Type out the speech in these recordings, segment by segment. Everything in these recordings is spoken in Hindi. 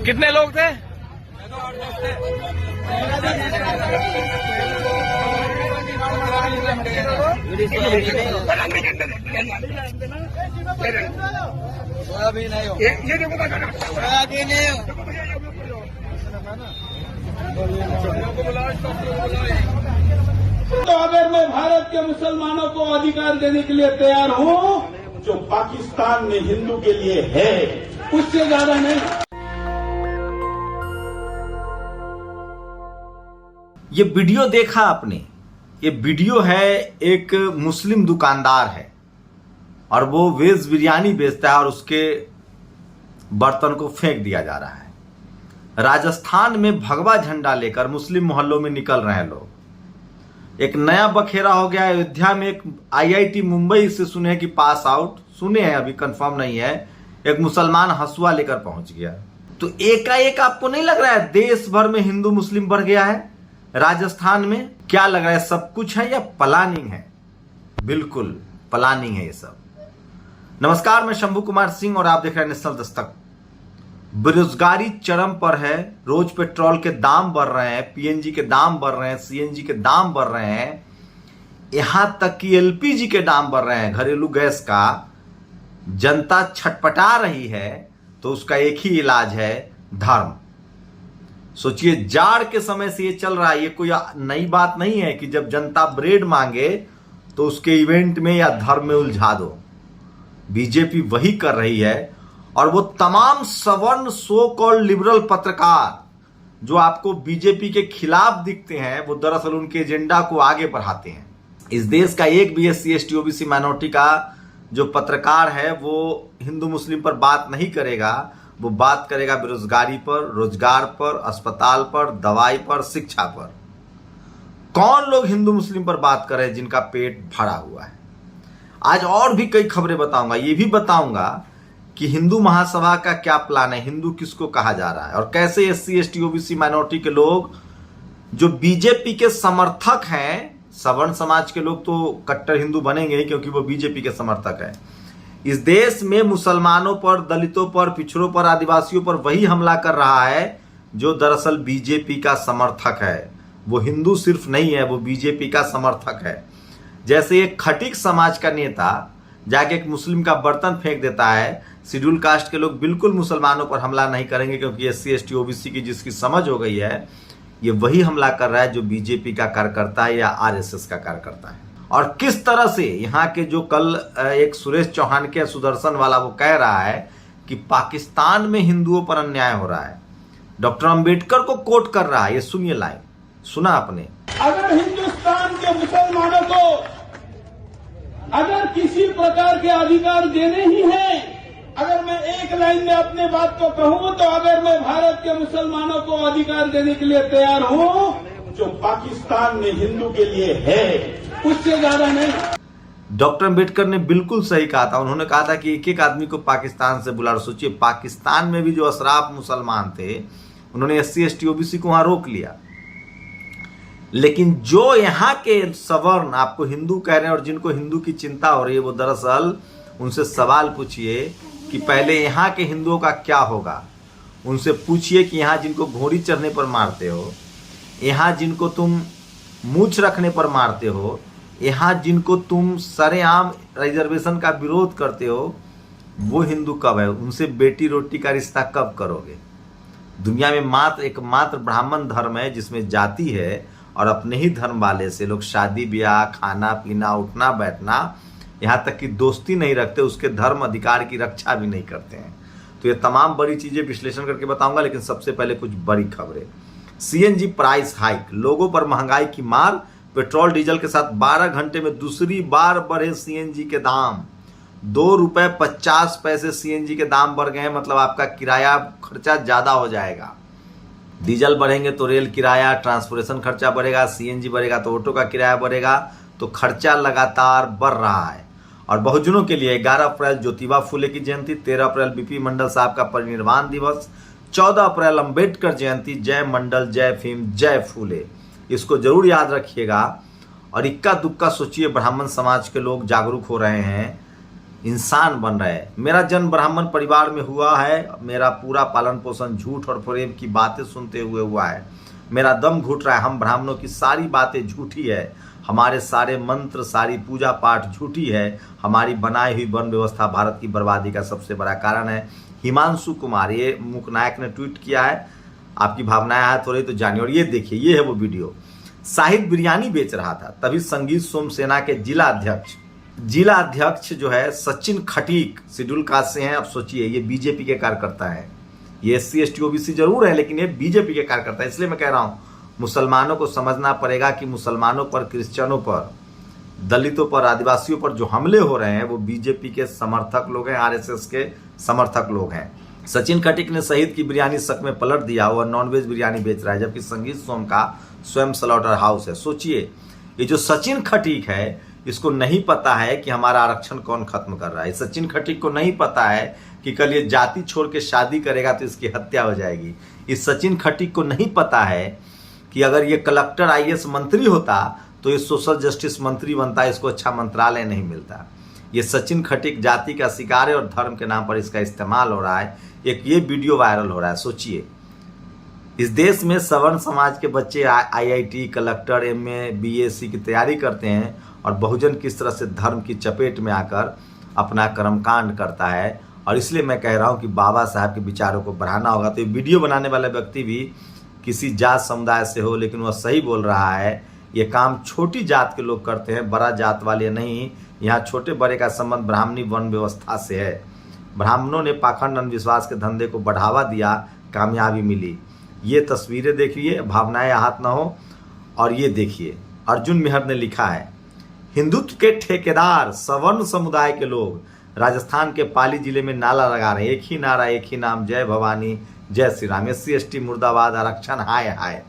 कितने लोग थे? तो अगर मैं भारत के मुसलमानों को अधिकार देने के लिए तैयार हूं, जो पाकिस्तान में हिंदू के लिए है, उससे ज्यादा नहीं। ये वीडियो देखा आपने? ये वीडियो है, एक मुस्लिम दुकानदार है और वो वेज बिरयानी बेचता है और उसके बर्तन को फेंक दिया जा रहा है। राजस्थान में भगवा झंडा लेकर मुस्लिम मोहल्लों में निकल रहे हैं लोग। एक नया बखेरा हो गया अयोध्या में। एक आईआईटी मुंबई से सुने हैं कि पास आउट, सुने हैं, अभी कंफर्म नहीं है, एक मुसलमान हंसुआ लेकर पहुंच गया। तो एकाएक आपको नहीं लग रहा है देश भर में हिंदू मुस्लिम बढ़ गया है? राजस्थान में क्या लग रहा है, सब कुछ है या प्लानिंग है? बिल्कुल प्लानिंग है ये सब। नमस्कार, मैं शंभू कुमार सिंह और आप देख रहे हैं नेशनल दस्तक। बेरोजगारी चरम पर है, रोज पेट्रोल के दाम बढ़ रहे हैं, पीएनजी के दाम बढ़ रहे हैं, सीएनजी के दाम बढ़ रहे हैं, यहां तक कि एलपीजी के दाम बढ़ रहे हैं, घरेलू गैस का। जनता छटपटा रही है तो उसका एक ही इलाज है, धर्म। सोचिए, जाड़ के समय से ये चल रहा है। ये कोई नई बात नहीं है कि जब जनता ब्रेड मांगे तो उसके इवेंट में या धर्म में उलझा दो। बीजेपी वही कर रही है। और वो तमाम सवर्ण सो कॉल्ड लिबरल पत्रकार जो आपको बीजेपी के खिलाफ दिखते हैं, वो दरअसल उनके एजेंडा को आगे बढ़ाते हैं। इस देश का एक भी एससी एसटी ओबीसी माइनॉरिटी का जो पत्रकार है वो हिंदू मुस्लिम पर बात नहीं करेगा। वो बात करेगा बेरोजगारी पर, रोजगार पर, अस्पताल पर, दवाई पर, शिक्षा पर। कौन लोग हिंदू मुस्लिम पर बात कर रहे हैं जिनका पेट भरा हुआ है? आज और भी कई खबरें बताऊंगा। ये भी बताऊंगा कि हिंदू महासभा का क्या प्लान है, हिंदू किसको कहा जा रहा है, और कैसे एससी एसटी ओबीसी माइनॉरिटी के लोग जो बीजेपी के समर्थक हैं, सवर्ण समाज के लोग तो कट्टर हिंदू बनेंगे ही क्योंकि वो बीजेपी के समर्थक है। इस देश में मुसलमानों पर, दलितों पर, पिछड़ों पर, आदिवासियों पर वही हमला कर रहा है जो दरअसल बीजेपी का समर्थक है। वो हिंदू सिर्फ नहीं है, वो बीजेपी का समर्थक है। जैसे एक खटीक समाज का नेता जाके एक मुस्लिम का बर्तन फेंक देता है, शेड्यूल कास्ट के लोग बिल्कुल मुसलमानों पर हमला नहीं करेंगे क्योंकि एससी एसटी ओबीसी की जिसकी समझ हो गई है, ये वही हमला कर रहा है जो बीजेपी का कार्यकर्ता है या आरएसएस का कार्यकर्ता है। और किस तरह से यहाँ के जो कल एक सुरेश चौहान के सुदर्शन वाला वो कह रहा है कि पाकिस्तान में हिंदुओं पर अन्याय हो रहा है, डॉक्टर अंबेडकर को कोट कर रहा है। ये सुनिए लाइन, सुना आपने? अगर हिंदुस्तान के मुसलमानों को अगर किसी प्रकार के अधिकार देने ही हैं, अगर मैं एक लाइन में अपने बात को कहूं तो अगर मैं भारत के मुसलमानों को अधिकार देने के लिए तैयार हूं, जो पाकिस्तान में हिंदू के लिए है, उससे ज्यादा नहीं। डॉक्टर अंबेडकर ने बिल्कुल सही कहा था। उन्होंने कहा था कि एक एक आदमी को पाकिस्तान से बुला। सोचिए, पाकिस्तान में भी जो अशराफ मुसलमान थे उन्होंने एससी एसटी ओबीसी को वहां रोक लिया। लेकिन जो यहाँ के सवर्ण आपको हिंदू कह रहे हैं और जिनको हिंदू की चिंता हो रही है, वो दरअसल उनसे सवाल पूछिए कि पहले यहाँ के हिंदुओं का क्या होगा। उनसे पूछिए कि यहाँ जिनको घोड़ी चढ़ने पर मारते हो, यहाँ जिनको तुम मूछ रखने पर मारते हो, यहाँ जिनको तुम सरेआम रिजर्वेशन का विरोध करते हो, वो हिंदू कब है? उनसे बेटी रोटी का रिश्ता कब करोगे? दुनिया में मात्र एकमात्र ब्राह्मण धर्म है जिसमें जाति है और अपने ही धर्म वाले से लोग शादी ब्याह, खाना पीना, उठना बैठना, यहाँ तक कि दोस्ती नहीं रखते, उसके धर्म अधिकार की रक्षा भी नहीं करते हैं। तो ये तमाम बड़ी चीजें विश्लेषण करके बताऊंगा, लेकिन सबसे पहले कुछ बड़ी खबरें। सीएनजी प्राइस हाइक, लोगों पर महंगाई की मार। पेट्रोल डीजल के साथ 12 घंटे में दूसरी बार बढ़े सीएनजी के दाम। 2 रुपए 50 पैसे सीएनजी के दाम बढ़ गए हैं। मतलब आपका किराया खर्चा ज्यादा हो जाएगा। डीजल बढ़ेंगे तो रेल किराया, ट्रांसपोर्टेशन खर्चा बढ़ेगा, सीएनजी बढ़ेगा तो ऑटो का किराया बढ़ेगा। तो खर्चा लगातार बढ़ रहा है। और बहुजनों के लिए 11 अप्रैल ज्योतिबा फुले की जयंती, 13 अप्रैल बीपी मंडल साहब का परिनिर्वाण दिवस, 14 अप्रैल अंबेडकर जयंती। जय मंडल, जय भीम, जय फूले, इसको जरूर याद रखिएगा। और इक्का दुक्का सोचिए, ब्राह्मण समाज के लोग जागरूक हो रहे हैं। इंसान बन रहे हैं। मेरा जन्म ब्राह्मण परिवार में हुआ है, मेरा पूरा पालन पोषण झूठ और प्रेम की बातें सुनते हुए हुआ है। मेरा दम घुट रहा है, हम ब्राह्मणों की सारी बातें झूठी है, हमारे सारे मंत्र सारी पूजा पाठ झूठी है, हमारी बनाई हुई वन व्यवस्था भारत की बर्बादी का सबसे बड़ा कारण है। हिमांशु कुमार, ये मुकनायक ने ट्वीट किया है। आपकी भावनाएं हाथ हो रही तो जानिए। और ये देखिए, ये है वो वीडियो। शाहिद बिरयानी बेच रहा था, तभी संगीत सोम सेना के जिला अध्यक्ष जो है सचिन खटीक शेड्यूल कास्ट से हैं। अब सोचिए, ये बीजेपी के कार्यकर्ता है, ये SC ST OBC जरूर है लेकिन ये बीजेपी के कार्यकर्ता है। इसलिए मैं कह रहा हूं, मुसलमानों को समझना पड़ेगा कि मुसलमानों पर, क्रिश्चियनों पर, दलितों पर, आदिवासियों पर जो हमले हो रहे हैं वो बीजेपी के समर्थक लोग हैं, RSS के समर्थक लोग हैं। सचिन खटीक ने शहीद की बिरयानी शक में पलट दिया, वह नॉनवेज बिरयानी बेच रहा है, जबकि संगीत सोम का स्वयं स्लॉटर हाउस है। सोचिए, ये जो सचिन खटीक है इसको नहीं पता है कि हमारा आरक्षण कौन खत्म कर रहा है। सचिन खटीक को नहीं पता है कि कल ये जाति छोड़ के शादी करेगा तो इसकी हत्या हो जाएगी। इस सचिन खटीक को नहीं पता है कि अगर ये कलेक्टर IAS मंत्री होता तो ये सोशल जस्टिस मंत्री बनता, इसको अच्छा मंत्रालय नहीं मिलता। ये सचिन खटीक जाति का शिकार है और धर्म के नाम पर इसका इस्तेमाल हो रहा है। एक ये वीडियो वायरल हो रहा है। सोचिए, इस देश में सवर्ण समाज के बच्चे IIT, कलेक्टर, MA, BSc की तैयारी करते हैं और बहुजन किस तरह से धर्म की चपेट में आकर अपना कर्मकांड करता है। और इसलिए मैं कह रहा हूं कि बाबा साहब के विचारों को बढ़ाना होगा। तो ये वीडियो बनाने वाला व्यक्ति भी किसी जात समुदाय से हो, लेकिन वह सही बोल रहा है। ये काम छोटी जात के लोग करते हैं, बड़ा जात वाले नहीं। यहाँ छोटे बड़े का संबंध ब्राह्मणी वन व्यवस्था से है। ब्राह्मणों ने पाखंड अंधविश्वास के धंधे को बढ़ावा दिया, कामयाबी मिली। ये तस्वीरें देखिए, भावनाएं आहत न हो। और ये देखिए, अर्जुन मेहर ने लिखा है, हिंदुत्व के ठेकेदार सवर्ण समुदाय के लोग राजस्थान के पाली जिले में नारा लगा रहे हैं, एक ही नारा, एक ही नाम, जय भवानी, जय श्री राम। SC ST मुर्दाबाद, आरक्षण हाय हाय।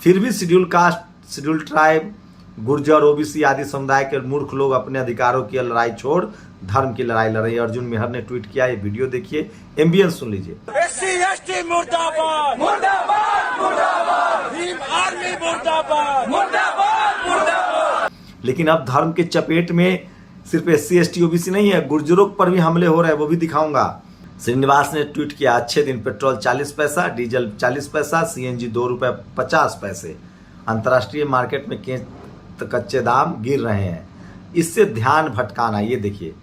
फिर भी schedule caste, schedule tribe, Gurjar, OBC आदि समुदाय के मूर्ख लोग अपने अधिकारों की लड़ाई छोड़ धर्म की लड़ाई लड़ रहे हैं। अर्जुन मेहर ने ट्वीट किया, ये वीडियो देखिए, एम्बियंस सुन लीजिए। SC ST मुर्दाबाद, मुर्दाबाद, मुर्दाबाद, भीम आर्मी मुर्दाबाद, मुर्दाबाद, मुर्दाबाद। लेकिन अब धर्म के चपेट में सिर्फ SC ST OBC नहीं है, गुर्जरों पर भी हमले हो रहे हैं, वो भी दिखाऊंगा। श्रीनिवास ने ट्वीट किया, अच्छे दिन पेट्रोल 40 पैसा, डीजल 40 पैसा, CNG 2 रुपये 50 पैसे। अंतर्राष्ट्रीय मार्केट में कच्चे दाम गिर रहे हैं, इससे ध्यान भटकाना। ये देखिए,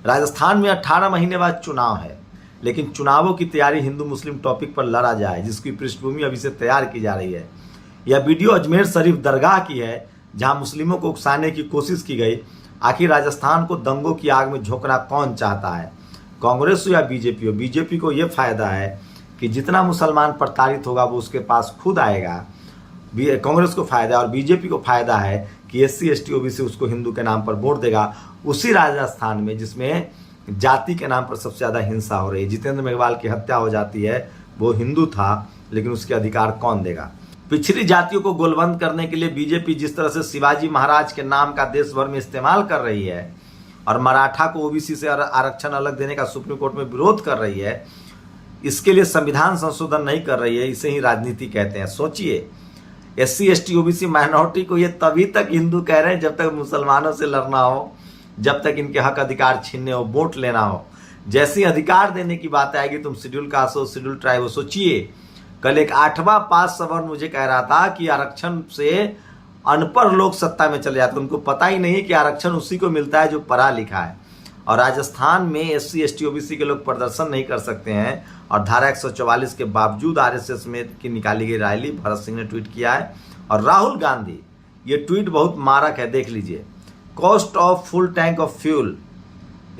राजस्थान में 18 महीने बाद चुनाव है, लेकिन चुनावों की तैयारी हिंदू मुस्लिम टॉपिक पर लड़ा जाए, जिसकी पृष्ठभूमि अभी से तैयार की जा रही है। यह वीडियो अजमेर शरीफ दरगाह की है, जहां मुस्लिमों को उकसाने की कोशिश की गई। आखिर राजस्थान को दंगों की आग में झोंकना कौन चाहता है, कांग्रेस हो या बीजेपी हो? बीजेपी को यह फायदा है कि जितना मुसलमान प्रताड़ित होगा वो उसके पास खुद आएगा। कांग्रेस को फायदा है और बीजेपी को फायदा है कि SC ST OBC उसको हिंदू के नाम पर वोट देगा। उसी राजस्थान में जिसमें जाति के नाम पर सबसे ज्यादा हिंसा हो रही है, जितेंद्र मेघवाल की हत्या हो जाती है, वो हिंदू था, लेकिन उसके अधिकार कौन देगा? पिछड़ी जातियों को गोलबंद करने के लिए बीजेपी जिस तरह से शिवाजी महाराज के नाम का देश भर में इस्तेमाल कर रही है और मराठा को OBC से आरक्षण अलग देने का सुप्रीम कोर्ट में विरोध कर रही है, इसके लिए संविधान संशोधन नहीं कर रही है, इसे ही राजनीति कहते हैं। सोचिए, SC ST OBC माइनॉरिटी को ये तभी तक हिंदू कह रहे हैं जब तक मुसलमानों से लड़ना हो, जब तक इनके हक अधिकार छीनने हो, वोट लेना हो। जैसे अधिकार देने की बात आएगी, तुम शेड्यूल कास्ट हो, शेड्यूल ट्राइब हो। सोचिए, कल एक 8वां पास सवर्ण मुझे कह रहा था कि आरक्षण से अनपढ़ लोग सत्ता में चले जाते, उनको पता ही नहीं कि आरक्षण उसी को मिलता है जो पढ़ा लिखा है। और राजस्थान में SC ST OBC के लोग प्रदर्शन नहीं कर सकते हैं और धारा 144 के बावजूद RSS में की निकाली गई रैली, भरत सिंह ने ट्वीट किया है। और राहुल गांधी, ये ट्वीट बहुत मारक है, देख लीजिए। Cost of full tank of fuel,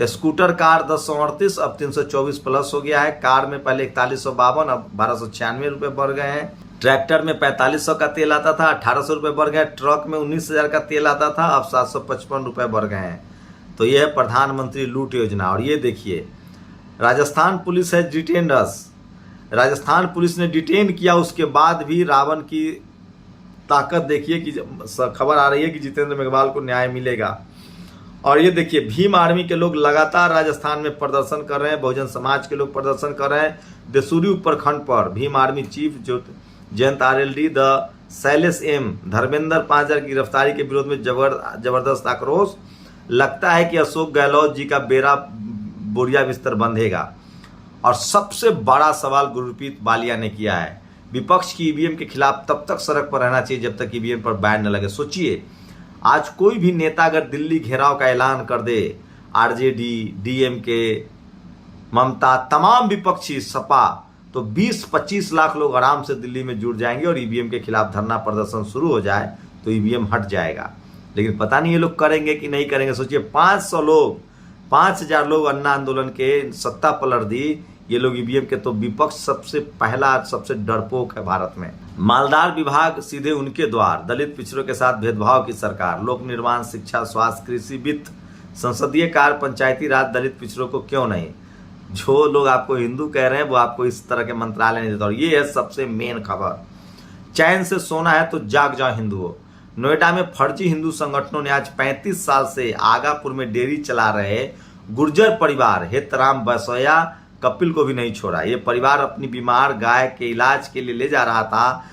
scooter car 1038 अब 324 प्लस हो गया है। कार में पहले 4152 अब 1296 रुपये बढ़ गए हैं। ट्रैक्टर में 4500 का तेल आता था, 1800 रुपये बढ़ गए। ट्रक में 19,000 का तेल आता था, अब 755 रुपये बढ़ गए हैं। तो यह है प्रधानमंत्री लूट योजना। और ये देखिए, राजस्थान पुलिस है डिटेंडर्स, राजस्थान पुलिस ने डिटेन किया, उसके बाद भी रावण की ताकत देखिए कि खबर आ रही है कि जितेंद्र मेघवाल को न्याय मिलेगा। और ये देखिए, भीम आर्मी के लोग लगातार राजस्थान में प्रदर्शन कर रहे हैं, बहुजन समाज के लोग प्रदर्शन कर रहे हैं। देसूरी उपप्रखंड पर Bhim army chief Jayant RLD, the Shailesh M, Dharmendra 5000 की गिरफ्तारी के विरोध में जबरदस्त आक्रोश। लगता है कि अशोक गहलोत जी का बेड़ा बोरिया बिस्तर बंधेगा। और सबसे बड़ा सवाल गुरप्रीत बालिया ने किया है, विपक्ष की ईवीएम के खिलाफ तब तक सड़क पर रहना चाहिए जब तक ईवीएम पर बैन न लगे। सोचिए, आज कोई भी नेता अगर दिल्ली घेराव का ऐलान कर दे, आरजेडी, डीएमके, ममता, तमाम विपक्षी, सपा, तो 20-25 लाख लोग आराम से दिल्ली में जुड़ जाएंगे और ईवीएम के खिलाफ धरना प्रदर्शन शुरू हो जाए तो ईवीएम हट जाएगा। लेकिन पता नहीं ये लोग करेंगे कि नहीं करेंगे। सोचिए, 500 लोग, 5000 लोग अन्ना आंदोलन के सत्ता पलट दी, ये लोग ईवीएम के। तो विपक्ष सबसे पहला, सबसे डरपोक है भारत में। मालदार विभाग सीधे उनके द्वार, दलित पिछड़ों के साथ भेदभाव की सरकार, लोक निर्माण, शिक्षा, स्वास्थ्य, कृषि, वित्त, संसदीय कार्य, पंचायती राज, दलित पिछड़ों को क्यों नहीं। जो लोग आपको हिंदू कह रहे हैं वो आपको इस तरह के मंत्रालय नहीं देता। और ये है सबसे मेन खबर, चैन से सोना है तो जाग जाओ हिंदुओं। नोएडा में फर्जी हिंदू संगठनों ने आज 35 साल से आगापुर में डेयरी चला रहे गुर्जर परिवार हेतराम बसोया कपिल को भी नहीं छोड़ा। ये परिवार अपनी बीमार गाय के इलाज के लिए ले जा रहा था।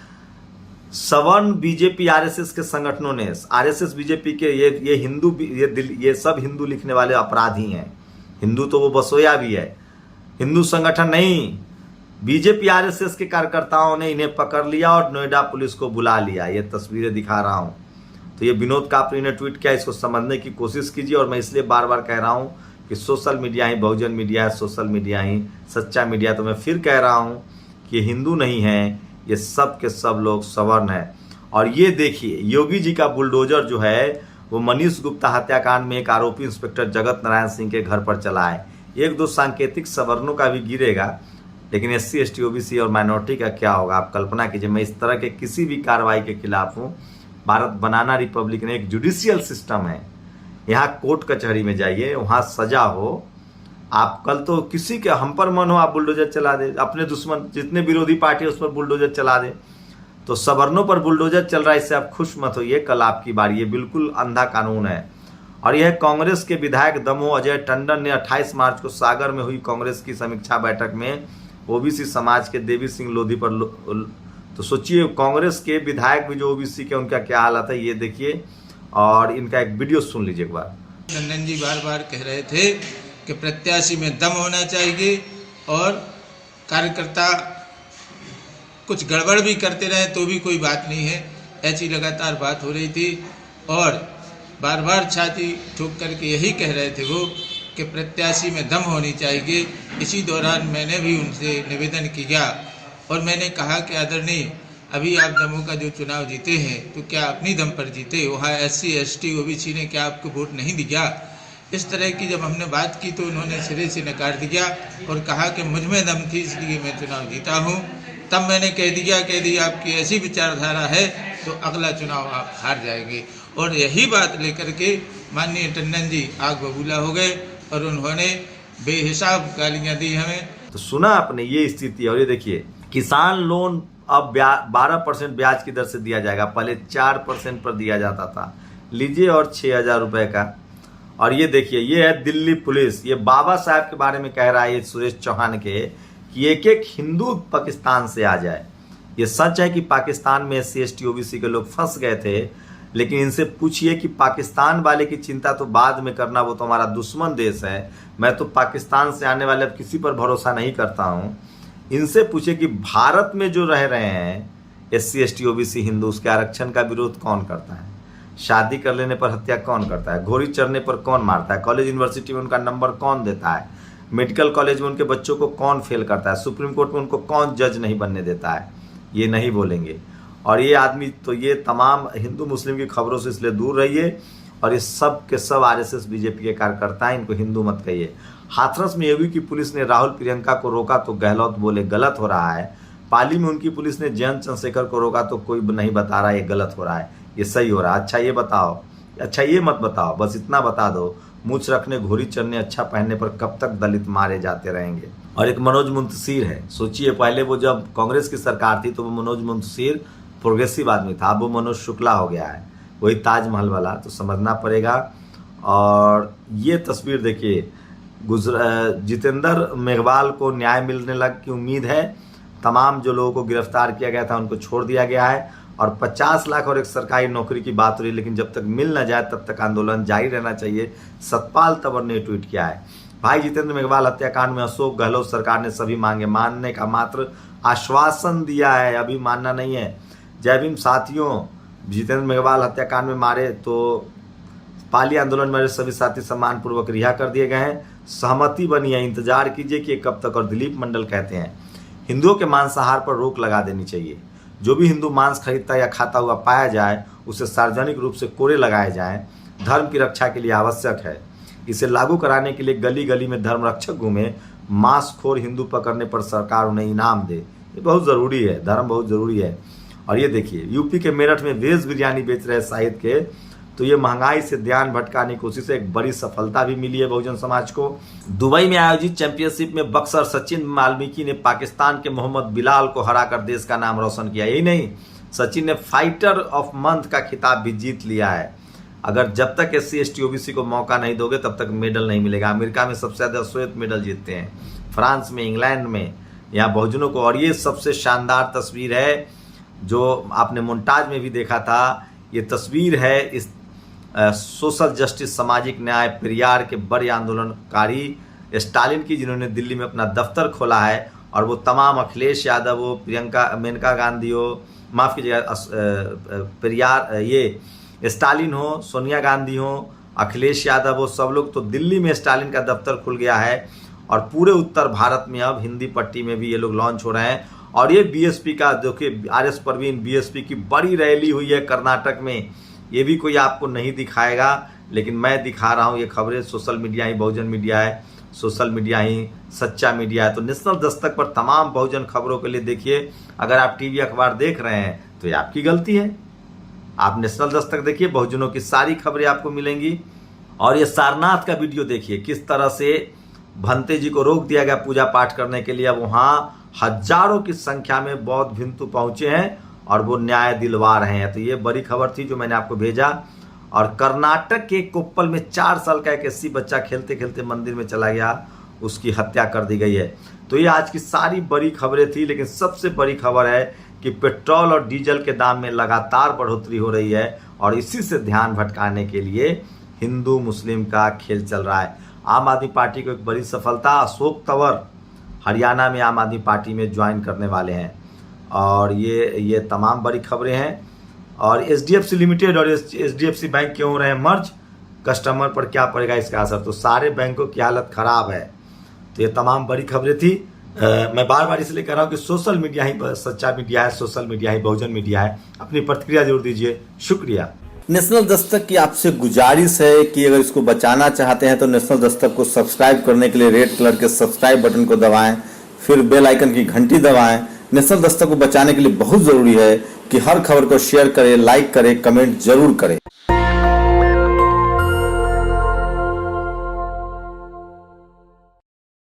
सवर्ण बीजेपी आरएसएस के संगठनों ने, आरएसएस बीजेपी के ये हिंदू, ये सब हिंदू लिखने वाले अपराधी हैं। हिंदू तो वो बसोया भी है, हिंदू संगठन नहीं। बीजेपी आरएसएस के कार्यकर्ताओं ने इन्हें पकड़ लिया और नोएडा पुलिस को बुला लिया। ये तस्वीरें दिखा रहा हूं। तो ये विनोद कापरी ने ट्वीट किया, इसको समझने की कोशिश कीजिए। और मैं इसलिए बार बार कह रहा हूं कि सोशल मीडिया ही बहुजन मीडिया है, सोशल मीडिया ही सच्चा मीडिया। तो मैं फिर कह रहा हूं कि ये हिंदू नहीं है, ये सब के सब लोग सवर्ण हैं। और ये देखिए, योगी जी का बुलडोजर जो है वो मनीष गुप्ता हत्याकांड में एक आरोपी इंस्पेक्टर जगत नारायण सिंह के घर पर चला है। 1-2 सांकेतिक सवर्णों का भी गिरेगा, लेकिन SC, ST, OBC और माइनॉरिटी का क्या होगा आप कल्पना कीजिए। मैं इस तरह के किसी भी कार्रवाई के खिलाफ हूँ। भारत बनाना रिपब्लिक ने एक जुडिशियल सिस्टम है, यहाँ कोर्ट कचहरी में जाइए, वहाँ सजा हो। आप कल तो किसी के हम पर मन हो आप बुलडोजर चला दे, अपने दुश्मन जितने विरोधी पार्टी है उस पर बुलडोजर चला दे। तो सवर्णों पर बुलडोजर चल रहा है, इससे आप खुश मत होइए, कल आपकी बारी। ये बिल्कुल अंधा कानून है। और यह कांग्रेस के विधायक दमोह अजय टंडन ने 28 मार्च को सागर में हुई कांग्रेस की समीक्षा बैठक में ओबीसी समाज के देवी सिंह लोधी पर तो सोचिए, कांग्रेस के विधायक भी जो ओबीसी के, उनका क्या हालत है ये देखिए। और इनका एक वीडियो सुन लीजिए एक बार। टंडन जी बार बार कह रहे थे कि प्रत्याशी में दम होना चाहिए और कार्यकर्ता कुछ गड़बड़ भी करते रहे तो भी कोई बात नहीं है, ऐसी लगातार बात हो रही थी। और बार बार छाती ठोक करके यही कह रहे थे वो कि प्रत्याशी में दम होनी चाहिए। इसी दौरान मैंने भी उनसे निवेदन किया और मैंने कहा कि आदरणीय, अभी आप दमोह का जो चुनाव जीते हैं तो क्या अपनी दम पर जीते, वहाँ SC, ST, OBC ने क्या आपको वोट नहीं दिया। इस तरह की जब हमने बात की तो उन्होंने सिरे से नकार दिया और कहा कि मुझ में दम थी इसलिए मैं चुनाव जीता हूँ। तब मैंने कह दिया कि यदि आपकी ऐसी विचारधारा है तो अगला चुनाव आप हार जाएंगे। और यही बात लेकर के माननीय टंडन जी आग बबूला हो गए और उन्होंने बेहिसाब गालियाँ दी हमें। तो सुना आपने, ये स्थिति है। और ये देखिए, किसान लोन अब 12% ब्याज की दर से दिया जाएगा, पहले 4% पर दिया जाता था। लीजिए, और 6000 रुपए का। और ये देखिए, ये है दिल्ली पुलिस, ये बाबा साहब के बारे में कह रहा है ये सुरेश चौहान के कि एक हिंदू पाकिस्तान से आ जाए। ये सच है कि पाकिस्तान में SC, ST, OBC के लोग फंस गए थे, लेकिन इनसे पूछिए कि पाकिस्तान वाले की चिंता तो बाद में करना, वो तो हमारा दुश्मन देश है। मैं तो पाकिस्तान से आने वाले अब किसी पर भरोसा नहीं करता हूँ। इनसे पूछिए कि भारत में जो रह रहे हैं SC, ST, OBC हिंदू, उसके आरक्षण का विरोध कौन करता है, शादी कर लेने पर हत्या कौन करता है, घोड़ी चढ़ने पर कौन मारता है, कॉलेज यूनिवर्सिटी में उनका नंबर कौन देता है, मेडिकल कॉलेज में उनके बच्चों को कौन फेल करता है, सुप्रीम कोर्ट में उनको कौन जज नहीं बनने देता है, ये नहीं बोलेंगे। और ये आदमी तो, ये तमाम हिंदू मुस्लिम की खबरों से इसलिए दूर रहिए। और ये सब के सब RSS बीजेपी के कार्यकर्ता हैं, इनको हिंदू मत कहिए। हाथरस में योगी की पुलिस ने राहुल प्रियंका को रोका तो गहलोत बोले गलत हो रहा है। पाली में उनकी पुलिस ने जयंत चंद्रशेखर को रोका तो कोई नहीं बता रहा ये गलत हो रहा है, ये सही हो रहा है। अच्छा ये बताओ, अच्छा ये मत बताओ, बस इतना बता दो, मूछ रखने, घोड़ी चढ़ने, अच्छा पहनने पर कब तक दलित मारे जाते रहेंगे। और एक मनोज मुंतशिर है, सोचिए, पहले वो जब कांग्रेस की सरकार थी तो वो मनोज मुंतशिर प्रोग्रेसिव आदमी था, अब वो मनोज शुक्ला हो गया है, वही ताजमहल वाला, तो समझना पड़ेगा। और ये तस्वीर देखिए, जितेंद्र मेघवाल को न्याय मिलने लग की उम्मीद है। तमाम जो लोगों को गिरफ्तार किया गया था उनको छोड़ दिया गया है। और 50 लाख और एक सरकारी नौकरी की बात हो रही है, लेकिन जब तक मिल ना जाए तब तक आंदोलन जारी रहना चाहिए। सतपाल तंवर ने ट्वीट किया है। भाई जितेंद्र मेघवाल हत्याकांड में अशोक गहलोत सरकार ने सभी मांगे मानने का मात्र आश्वासन दिया है, अभी मानना नहीं है। जय भीम साथियों, जितेंद्र मेघवाल हत्याकांड में मारे तो पाली आंदोलन में सभी साथी सम्मानपूर्वक रिहा कर दिए गए हैं। सहमति बनी है, इंतजार कीजिए कि कब तक। और दिलीप मंडल कहते हैं हिंदुओं के मांसाहार पर रोक लगा देनी चाहिए। जो भी हिंदू मांस खरीदता या खाता हुआ पाया जाए उसे सार्वजनिक रूप से कोड़े लगाए जाएं। धर्म की रक्षा के लिए आवश्यक है। इसे लागू कराने के लिए गली गली में धर्म रक्षक घूमे, मांसखोर हिंदू पकड़ने पर सरकार उन्हें इनाम दे। ये बहुत ज़रूरी है, धर्म बहुत ज़रूरी है। और ये देखिए यूपी के मेरठ में वेज बिरयानी बेच रहे शाहिद के, तो ये महंगाई से ध्यान भटकाने की कोशिश है। एक बड़ी सफलता भी मिली है बहुजन समाज को। दुबई में आयोजित चैंपियनशिप में बक्सर सचिन वाल्मीकि ने पाकिस्तान के मोहम्मद बिलाल को हराकर देश का नाम रोशन किया। यही नहीं, सचिन ने फाइटर ऑफ मंथ का खिताब भी जीत लिया है। अगर जब तक SC ST OBC को मौका नहीं दोगे तब तक मेडल नहीं मिलेगा। अमेरिका में सबसे ज़्यादा श्वेत मेडल जीतते हैं, फ्रांस में, इंग्लैंड में, यहाँ बहुजनों को। और ये सबसे शानदार तस्वीर है जो आपने मोन्टाज में भी देखा था। ये तस्वीर है इस सोशल जस्टिस, सामाजिक न्याय, पेरियार के बड़े आंदोलनकारी स्टालिन की, जिन्होंने दिल्ली में अपना दफ्तर खोला है। और वो तमाम अखिलेश यादव हो, प्रियंका मेनका गांधी हो, माफ़ कीजिएगा, पेरियार ये स्टालिन हो, सोनिया गांधी हो, अखिलेश यादव हो, सब लोग। तो दिल्ली में स्टालिन का दफ्तर खुल गया है और पूरे उत्तर भारत में अब हिंदी पट्टी में भी ये लोग लॉन्च हो रहे हैं। और ये BSP का देखिए, RS परवीन BSP की बड़ी रैली हुई है कर्नाटक में। ये भी कोई आपको नहीं दिखाएगा, लेकिन मैं दिखा रहा हूँ। ये खबरें सोशल मीडिया ही बहुजन मीडिया है, सोशल मीडिया ही सच्चा मीडिया है। तो नेशनल दस्तक पर तमाम बहुजन खबरों के लिए देखिए। अगर आप टीवी अखबार देख रहे हैं तो ये आपकी गलती है। आप नेशनल दस्तक देखिए, बहुजनों की सारी खबरें आपको मिलेंगी। और ये सारनाथ का वीडियो देखिए, किस तरह से भंते जी को रोक दिया गया पूजा पाठ करने के लिए। अब वहाँ हजारों की संख्या में बौद्ध भिक्षु पहुंचे हैं और वो न्याय दिलवा रहे हैं। तो ये बड़ी खबर थी जो मैंने आपको भेजा। और कर्नाटक के कोप्पल में 4 साल का एक SC बच्चा खेलते खेलते मंदिर में चला गया, उसकी हत्या कर दी गई है। तो ये आज की सारी बड़ी खबरें थी। लेकिन सबसे बड़ी खबर है कि पेट्रोल और डीजल के दाम में लगातार बढ़ोतरी हो रही है और इसी से ध्यान भटकाने के लिए हिंदू मुस्लिम का खेल चल रहा है। आम आदमी पार्टी को एक बड़ी सफलता, अशोक तंवर हरियाणा में आम आदमी पार्टी में ज्वाइन करने वाले हैं। और ये तमाम बड़ी खबरें हैं। और SDFC लिमिटेड और HDFC बैंक क्यों हो रहे हैं मर्ज, कस्टमर पर क्या पड़ेगा इसका असर। तो सारे बैंकों की हालत खराब है। तो ये तमाम बड़ी खबरें थी। मैं बार बार इसलिए कह रहा हूँ कि सोशल मीडिया ही सच्चा मीडिया है, सोशल मीडिया ही बहुजन मीडिया है। अपनी प्रतिक्रिया जरूर दीजिए, शुक्रिया। नेशनल दस्तक की आपसे गुजारिश है कि अगर इसको बचाना चाहते हैं तो नेशनल दस्तक को सब्सक्राइब करने के लिए रेड कलर के सब्सक्राइब बटन को दबाएं, फिर बेल आइकन की घंटी दबाएं। नेशनल दस्तक को बचाने के लिए बहुत जरूरी है कि हर खबर को शेयर करें, लाइक करें, कमेंट जरूर करें।